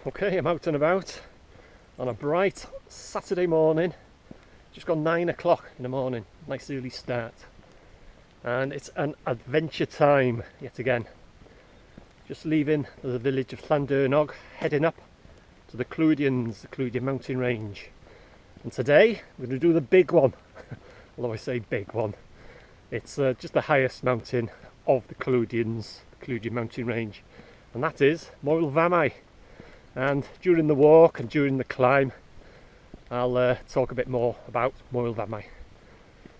Okay, I'm out and about on a bright Saturday morning. Just gone 9 o'clock in the morning. Nice early start. And it's an adventure time yet again. Just leaving the village of Llandyrnog, heading up to the Clwydian Mountain range. And today we're going to do the big one. Although I say big one, it's just the highest mountain of the Clwydian Mountain range, and that is Moel Famau. And during the walk and during the climb, I'll talk a bit more about Moel Famau.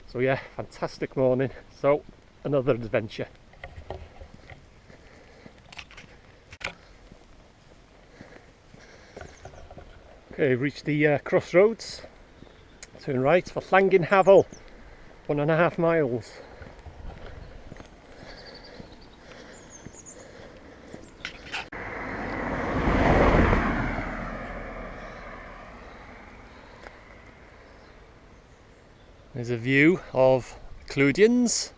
So yeah, fantastic morning. So another adventure. Okay, reached the crossroads. Turn right for Llandyrnog, 1.5 miles. There's a view of Clwydian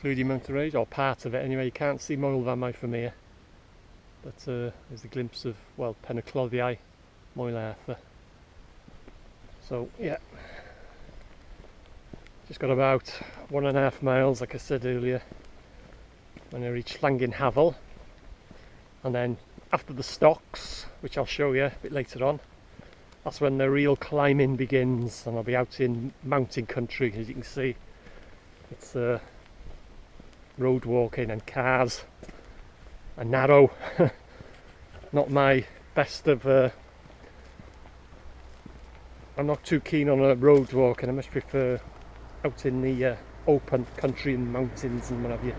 Mountain range, or part of it anyway. You can't see Moel Famau from here, but there's a glimpse of, well, Clwydian Mountain. So yeah, just got about 1.5 miles, like I said earlier, when I reach Llandyrnog, and then after the stocks, which I'll show you a bit later on, that's when the real climbing begins, and I'll be out in mountain country. As you can see, it's road walking and cars and narrow. Not my best of I'm not too keen on a road walking. I much prefer out in the open country and mountains and what have you.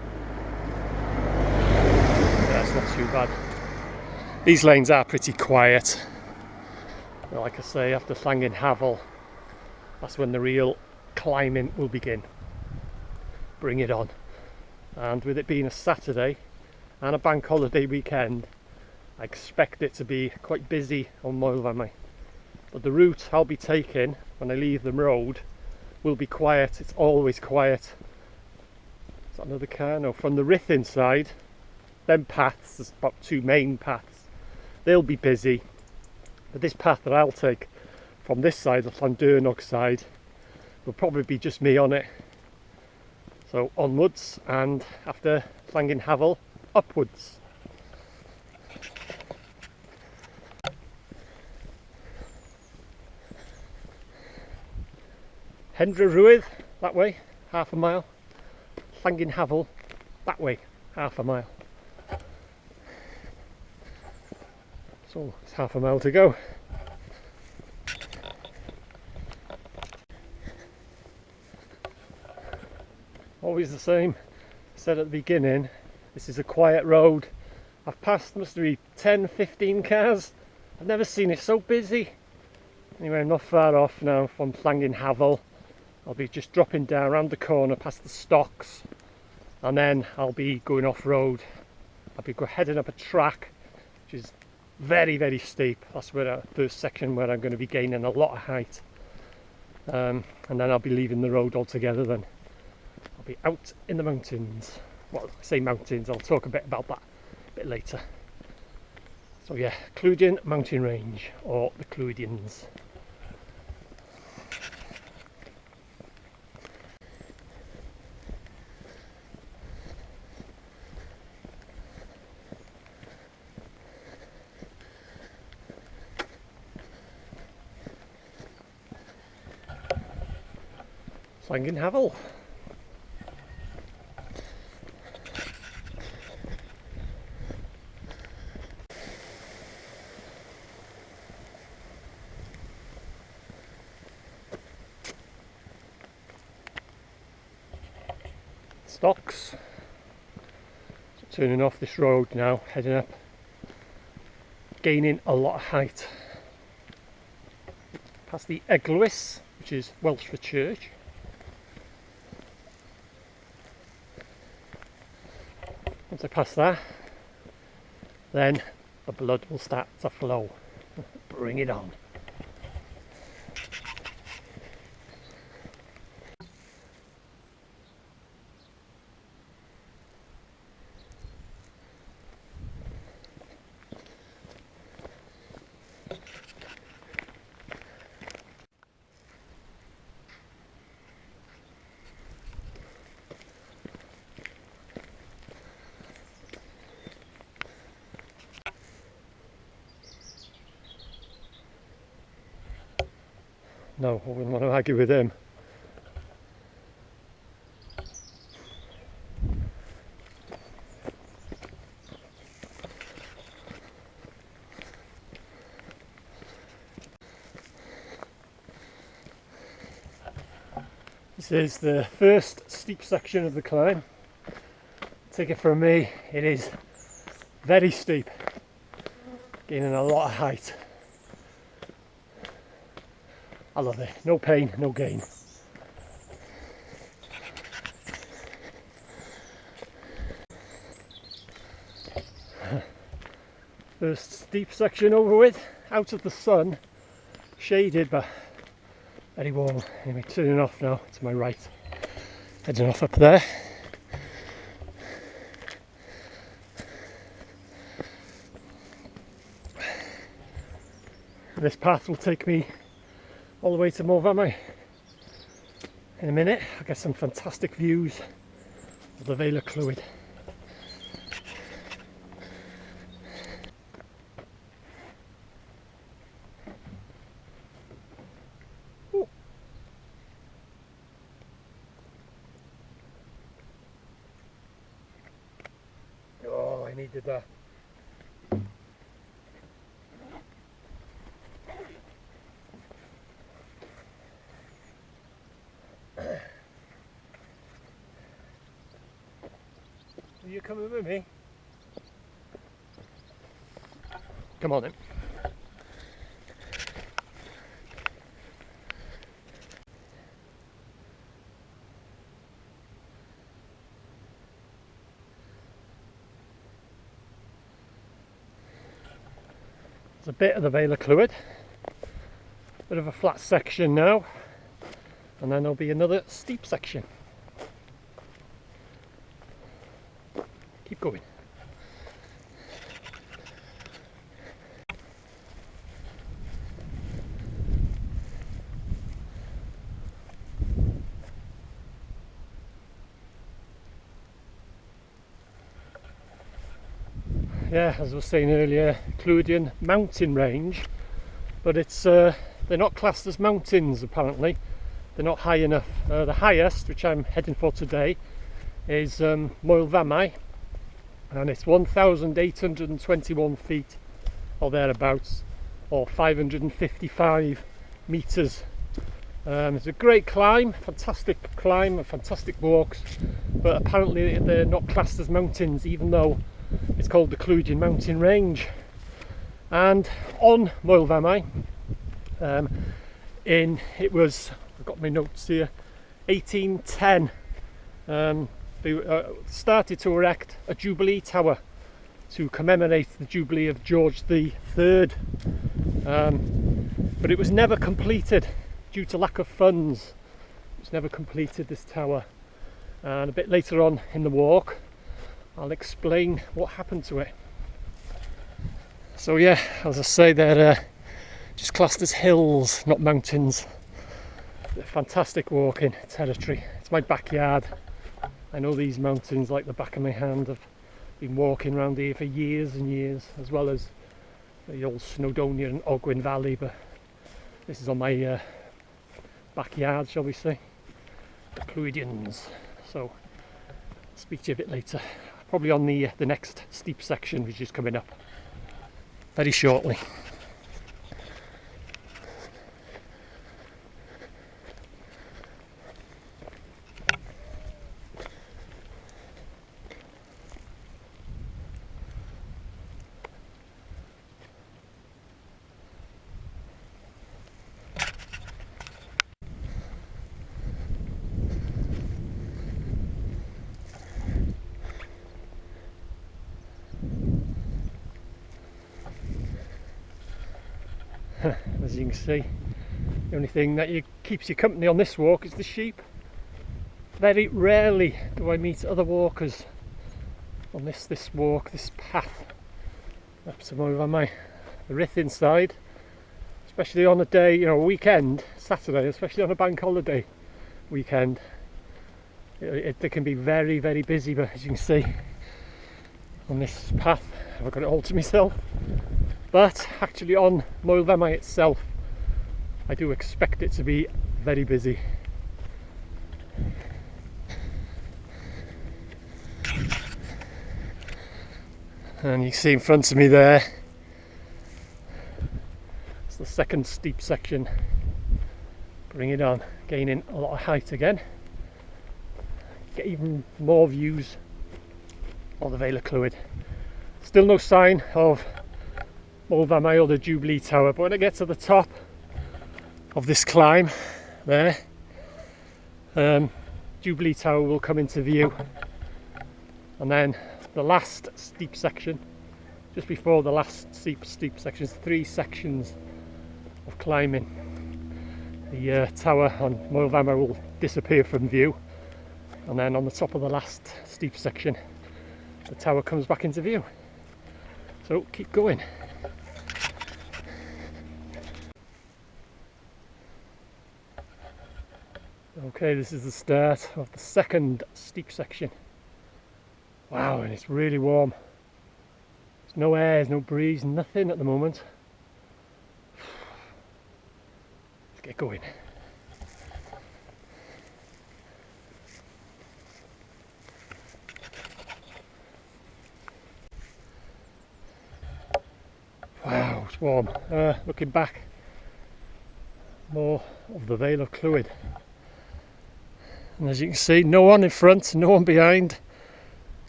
That's not too bad. These lanes are pretty quiet. Like I say, after Llandyrnog, that's when the real climbing will begin. Bring it on. And with it being a Saturday and a bank holiday weekend, I expect it to be quite busy on Moel Famau. But the route I'll be taking when I leave the road will be quiet. It's always quiet. Is that another car? No, from the Rhythin side, them paths, there's about 2 main paths, they'll be busy. But this path that I'll take from this side, the Llandyrnog side, will probably be just me on it. So onwards, and after Llandyrnog, upwards. Llandyrnog that way, 1/2 mile. Llandyrnog that way, 1/2 mile. So it's 1/2 mile to go. Always the same. I said at the beginning, this is a quiet road. I've passed must be 10-15 cars. I've never seen it so busy. Anyway, I'm not far off now from Llandyrnog. I'll be just dropping down around the corner past the stocks, and then I'll be going off road. I'll be heading up a track which is very, very steep. That's where the first section where I'm going to be gaining a lot of height, and then I'll be leaving the road altogether. Then I'll be out in the mountains. Well, I say mountains, I'll talk a bit about that a bit later. So yeah, Clwydian Mountain Range, or the Clwydians. Llandyrnog. Stocks. So turning off this road now, heading up, gaining a lot of height. Past the Eglwys, which is Welsh for church. Once I pass that, then the blood will start to flow. Bring it on. No, I wouldn't want to argue with him. This is the first steep section of the climb. Take it from me, it is very steep, gaining a lot of height. I love it, no pain, no gain. First steep section over with, out of the sun, shaded but very warm. Anyway, turning off now to my right, heading off up there. This path will take me all the way to Moel Famau. In a minute, I'll get some fantastic views of the Vale of Clwyd. Oh, I needed that. Are you coming with me? Come on then. There's a bit of the Vale of Clwyd, bit of a flat section now, and then there'll be another steep section. Keep going. Yeah, as I was saying earlier, Clwydian Mountain range, but it's they're not classed as mountains apparently. They're not high enough. The highest, which I'm heading for today, is Moel Famau, and it's 1,821 feet or thereabouts, or 555 meters. It's a great climb, fantastic climb, fantastic walks, but apparently they're not classed as mountains, even though it's called the Clwydian Mountain range. And on Moel Famau, it was, I've got my notes here, 1810. They started to erect a Jubilee Tower to commemorate the Jubilee of George III, but it was never completed due to lack of funds. It was never completed, this tower, and a bit later on in the walk I'll explain what happened to it. So yeah, as I say, they're just classed as hills, not mountains. They're fantastic walking territory. It's my backyard. I know these mountains like the back of my hand. I've been walking around here for years and years, as well as the old Snowdonia and Ogwen Valley, but this is on my backyard, shall we say, the Clwydians. So I'll speak to you a bit later, probably on the next steep section, which is coming up very shortly. As you can see, the only thing that keeps you company on this walk is the sheep. Very rarely do I meet other walkers on this walk, this path up to Moel Famau. The rith inside, especially on a day, a weekend, Saturday, especially on a bank holiday weekend, they can be very, very busy. But as you can see on this path, I've got it all to myself. But actually on Moel Famau itself, I do expect it to be very busy. And you can see in front of me there, it's the second steep section. Bring it on, gaining a lot of height again. Get even more views of the Vale of Clwyd. Still no sign of Moel Famau or the Jubilee Tower, but when I get to the top of this climb there, Jubilee Tower will come into view, and then the last steep section, just before the last steep sections, 3 sections of climbing, the tower on Moel Famau will disappear from view, and then on the top of the last steep section the tower comes back into view. So keep going. Okay, this is the start of the second steep section. Wow, and it's really warm. There's no air, there's no breeze, nothing at the moment. Let's get going. Wow, it's warm. Looking back, more of the Vale of Clwyd. And as you can see, no one in front, no one behind.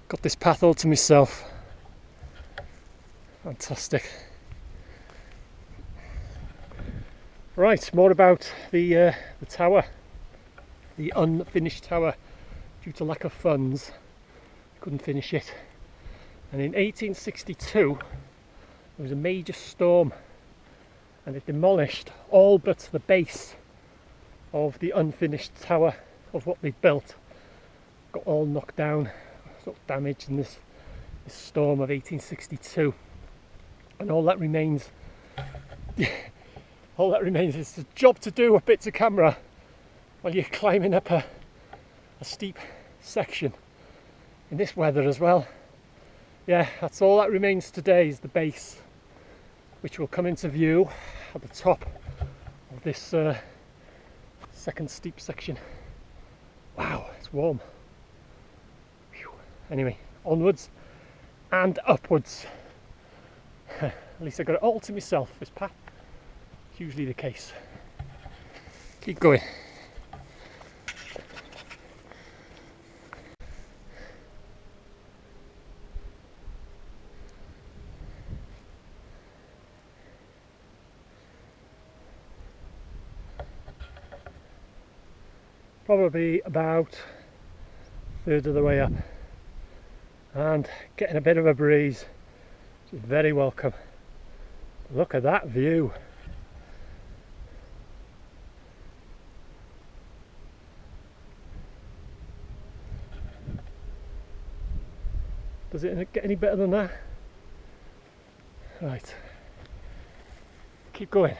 Got this path all to myself. Fantastic. Right, more about the tower, the unfinished tower. Due to lack of funds, couldn't finish it. And in 1862, there was a major storm, and it demolished all but the base of the unfinished tower of what they'd built. Got all knocked down, sort of damaged in this storm of 1862, and all that remains is a job to do, a bit to camera while you're climbing up a steep section in this weather as well. Yeah, that's all that remains today, is the base, which will come into view at the top of this second steep section. Wow, it's warm. Whew. Anyway, onwards and upwards. At least I got it all to myself, this path. It's usually the case. Keep going. Probably about a third of the way up, and getting a bit of a breeze, which is very welcome. Look at that view. Does it get any better than that? Right, keep going.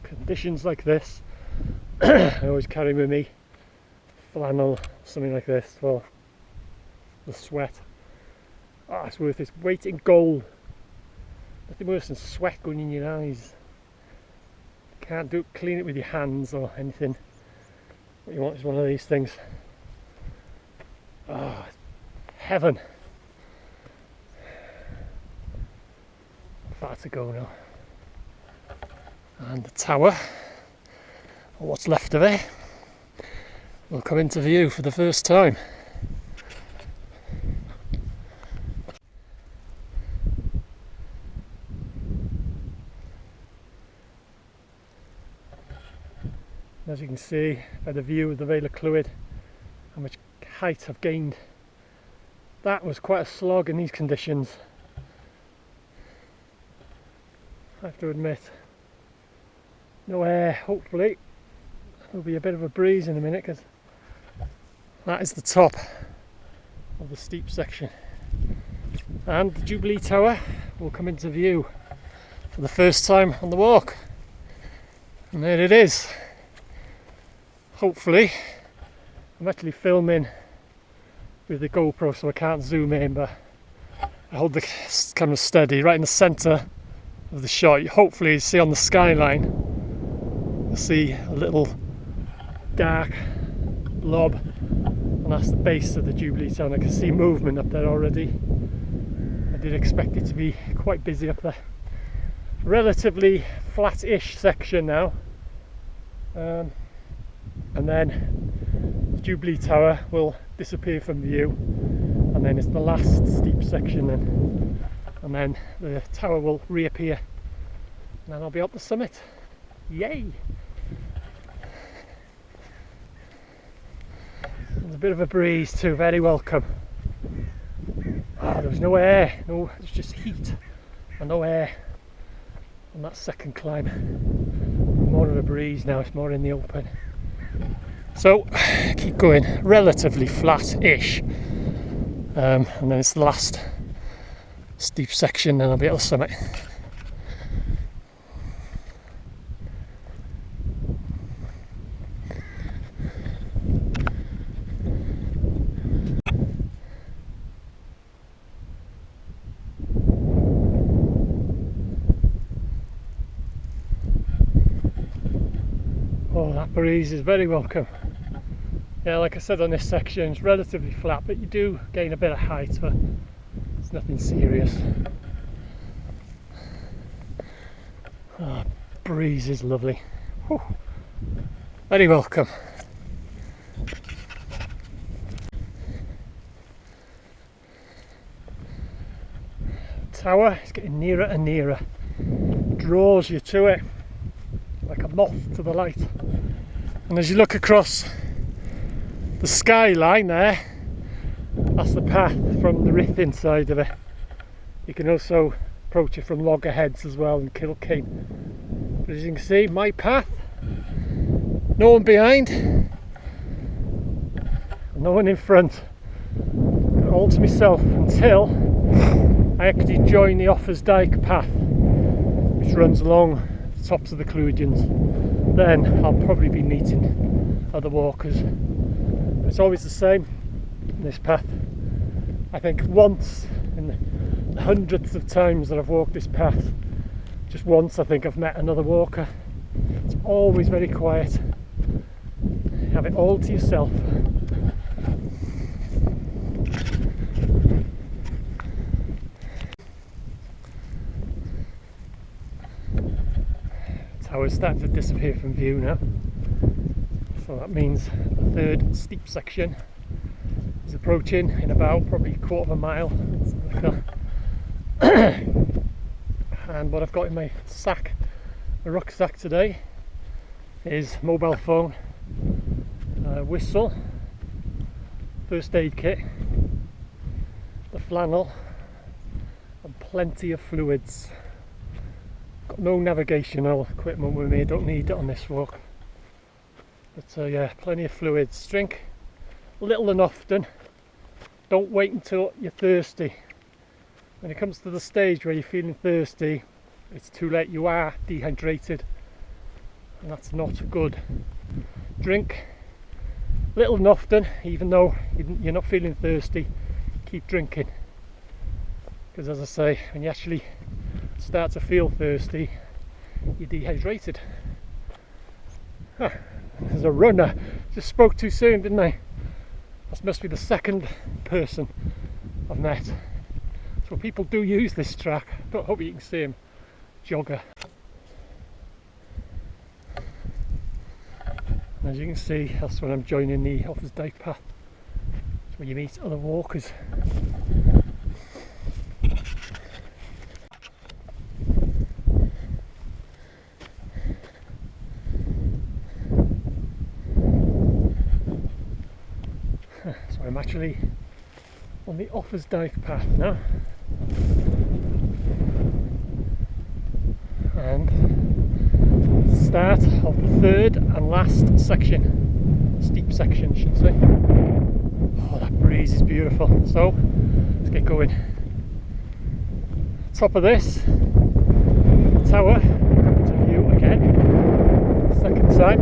Conditions like this, I always carry with me flannel, something like this for the sweat. Ah, it's worth its weight in gold. Nothing worse than sweat going in your eyes. Can't clean it with your hands or anything. What you want is one of these things. Ah, heaven. Far to go now. And the tower, or what's left of it, will come into view for the first time. As you can see by the view of the Vale of Clwyd, how much height I've gained. That was quite a slog in these conditions, I have to admit. No air, hopefully. There'll be a bit of a breeze in a minute, because that is the top of the steep section. And the Jubilee Tower will come into view for the first time on the walk. And there it is. Hopefully, I'm actually filming with the GoPro so I can't zoom in, but I hold the camera steady right in the centre of the shot. Hopefully you see on the skyline, you'll see a little dark blob, and that's the base of the Jubilee Tower. I can see movement up there already. I did expect it to be quite busy up there. Relatively flat-ish section now, and then the Jubilee Tower will disappear from view, and then it's the last steep section then, and then the tower will reappear, and then I'll be up the summit. Yay! There's a bit of a breeze too, very welcome. There was no air, no, it was just heat and no air on that second climb. More of a breeze now, it's more in the open. So keep going, relatively flat-ish, and then it's the last steep section and I'll be at the summit. Oh, that breeze is very welcome. Yeah, like I said, on this section it's relatively flat, but you do gain a bit of height, but it's nothing serious. Oh, breeze is lovely. Whew. Very welcome. The tower is getting nearer and nearer. Draws you to it like a moth to the light. And as you look across the skyline there, that's the path from the Rhythin side of it. You can also approach it from Loggerheads as well and Kilkane. But as you can see, my path, no one behind, no one in front. All to myself until I actually join the Offers Dyke path, which runs along the tops of the Clwydians. Then I'll probably be meeting other walkers. It's always the same, this path. I think once in the hundreds of times that I've walked this path, just once I think I've met another walker. It's always very quiet. You have it all to yourself. The tower's starting to disappear from view now. So that means the third steep section is approaching in about probably a quarter of a mile, something like that. And what I've got in my sack, my rucksack today, is mobile phone, whistle, first aid kit, the flannel, and plenty of fluids. Got no navigational equipment with me, don't need it on this walk. But yeah, plenty of fluids. Drink little and often. Don't wait until you're thirsty. When it comes to the stage where you're feeling thirsty, it's too late. You are dehydrated, and that's not good. Drink little and often, even though you're not feeling thirsty. Keep drinking, because as I say, when you actually start to feel thirsty, you're dehydrated. There's a runner. Just spoke too soon, didn't I? That must be the second person I've met. So people do use this track. I hope you can see him. Jogger. And as you can see, that's when I'm joining the Offers Dyke path. That's where you meet other walkers. So I'm actually on the Offers Dyke path now, and start of the third and last section, steep section I should say. Oh, that breeze is beautiful, so let's get going. Top of this, the tower coming to view again, second time,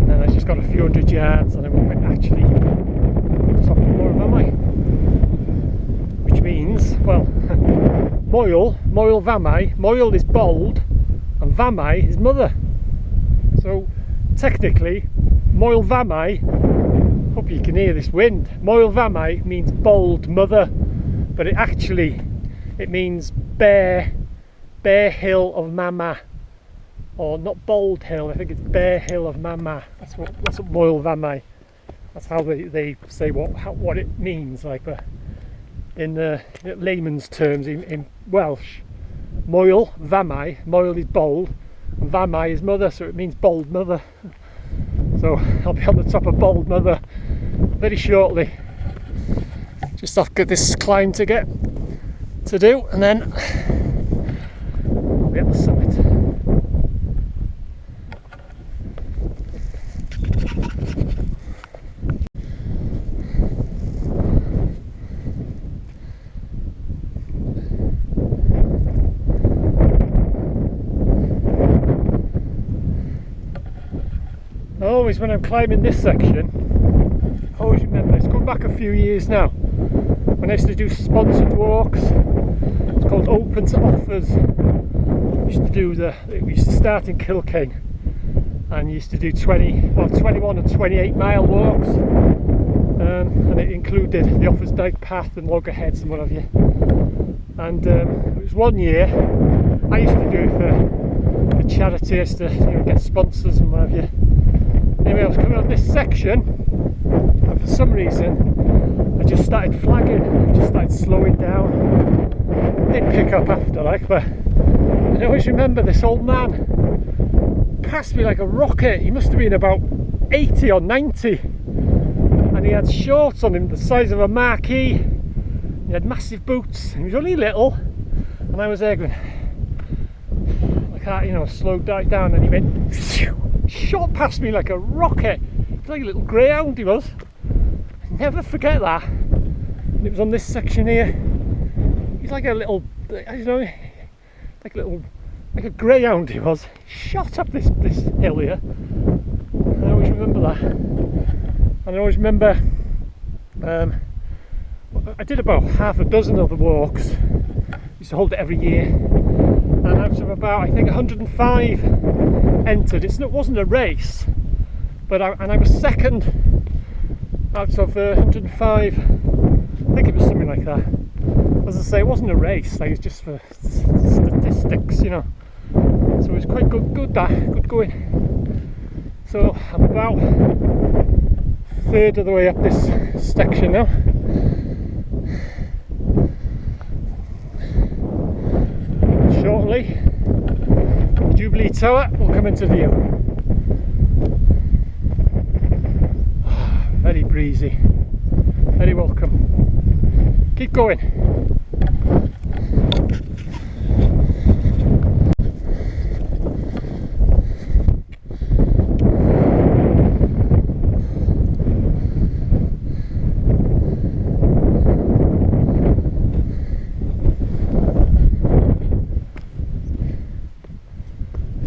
and I've just got a few hundred yards and I'm actually on the top of Moel Famau, which means, well, Moel Famau, Moel is bold and Famau is mother, so technically Moel Famau, hope you can hear this wind, Moel Famau means bold mother, but it means bare hill of mama, or not bold hill, I think it's bare hill of mama. That's what Moel Famau, that's how they say what it means, like in layman's terms in Welsh. Moel Famau, Moel is bold and Famau is mother, so it means bold mother. So I'll be on the top of bold mother very shortly. Just I've got this climb to do, and then I'll be at the summit. Always when I'm climbing this section, I always remember, it's going back a few years now, when I used to do sponsored walks. It's called Open to Offers. We used to start in Kilkenny and used to do 21 and 28 mile walks, and it included the Offers Dyke Path and Loggerheads and what have you. And it was one year I used to do it for charity. I used to get sponsors and what have you. Anyway, I was coming on this section and for some reason I just started flagging, I just started slowing down. It did pick up after, but I always remember this old man passed me like a rocket. He must have been about 80 or 90, and he had shorts on him the size of a marquee. He had massive boots, and he was only little, and I was there going, I can't, slowed down, and he went shot past me like a rocket. He was like a little greyhound, he was. Never forget that. And it was on this section here. He's like a little, I don't know, like a greyhound he was. Shot up this hill here. I always remember that. And I always remember, I did about half a dozen of the walks. I used to hold it every year. And out of about, I think, 105 entered. It wasn't a race, but I was second out of 105. I think it was something like that. As I say, it wasn't a race, it was just for statistics, So it was quite good going. So I'm about a third of the way up this section now. Shortly, the Jubilee Tower will come into view. Very breezy, very welcome. Keep going.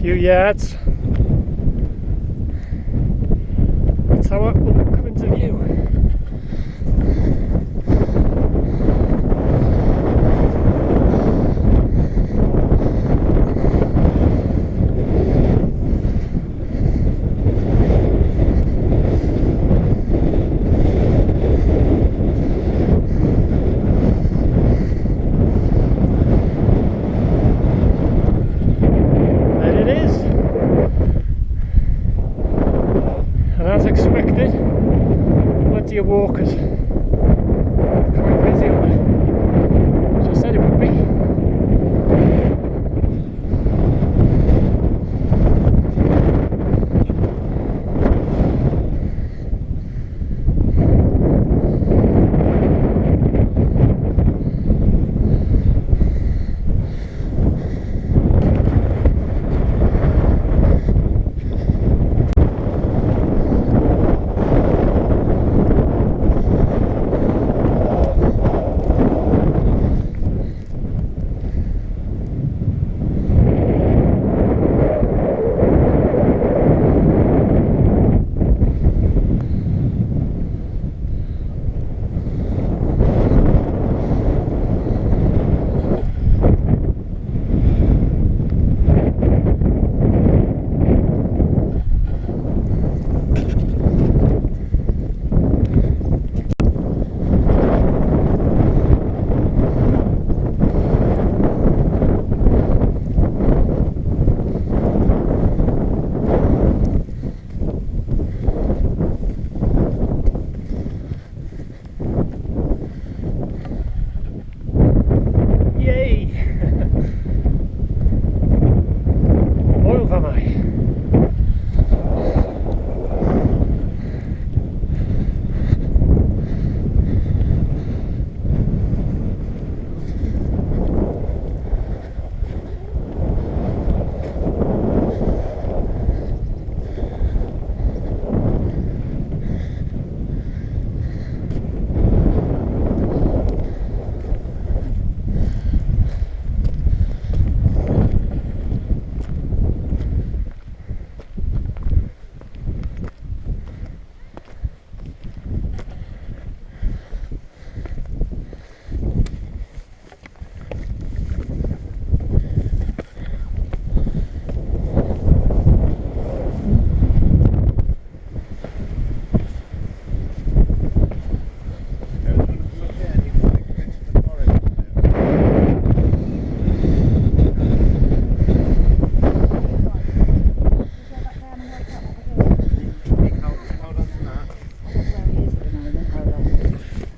Few yards. The tower will come into view. Plenty of walkers. Quite busy up there, which I said it would be.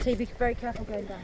T, be very careful going down.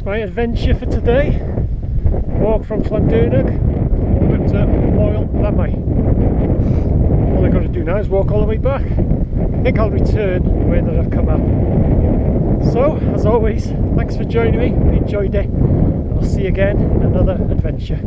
My adventure for today. Walk from Llandyrnog up to Moel Famau. All I've got to do now is walk all the way back. I think I'll return the way that I've come up. So, as always, thanks for joining me. I enjoyed it. I'll see you again in another adventure.